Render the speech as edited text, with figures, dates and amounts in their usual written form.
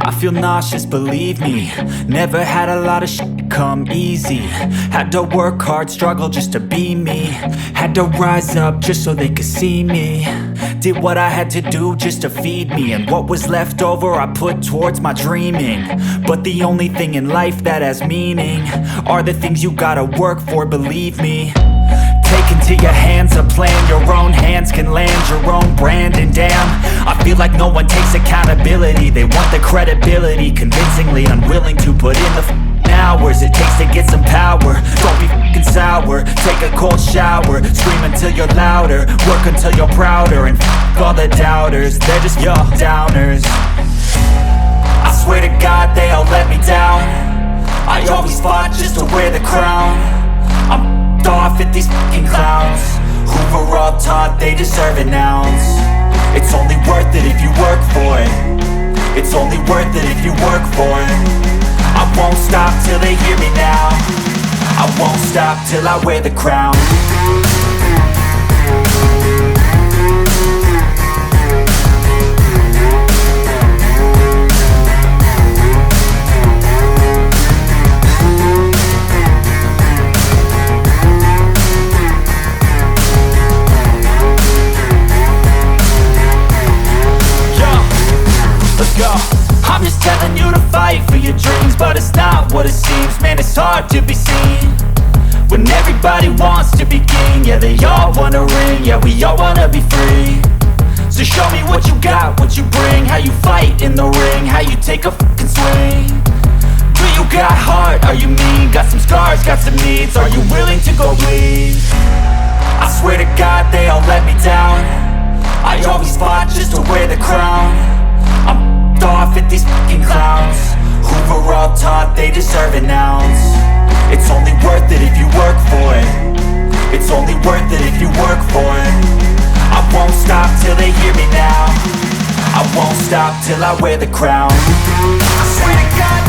I feel nauseous, believe me. Never had a lot of shit come easy. Had to work hard, struggle just to be me. Had to rise up just so they could see me. Did what I had to do just to feed me. And what was left over I put towards my dreaming. But the only thing in life that has meaning are the things you gotta work for, believe me. Take into your hands a plan. Your own hands can land your own brand. And damn, I feel like no one takes accountability. They want the credibility, convincingly unwilling to put in the hours it takes to get some power. Don't be f***ing sour, take a cold shower. Scream until you're louder, work until you're prouder. And f*** all the doubters, they're just your downers. I swear to God they all let me down. I always fought just to wear the crown. I'm off at these fucking clowns who were all taught they deserve an ounce. It's only worth it if you work for it. It's only worth it if you work for it. I won't stop till they hear me now. I won't stop till I wear the crown. I'm just telling you to fight for your dreams, but it's not what it seems. Man, it's hard to be seen when everybody wants to be king. Yeah, they all wanna ring, yeah, we all wanna be free. So show me what you got, what you bring, how you fight in the ring, how you take a fucking swing. Do you got heart, are you mean? Got some scars, got some needs, are you willing to go bleed? I swear to God they all let me down. I always fought just to wear the crown. I'm off at these fucking clowns who were all taught they deserve an ounce. It's only worth it if you work for it. It's only worth it if you work for it. I won't stop till they hear me now. I won't stop till I wear the crown. I swear to God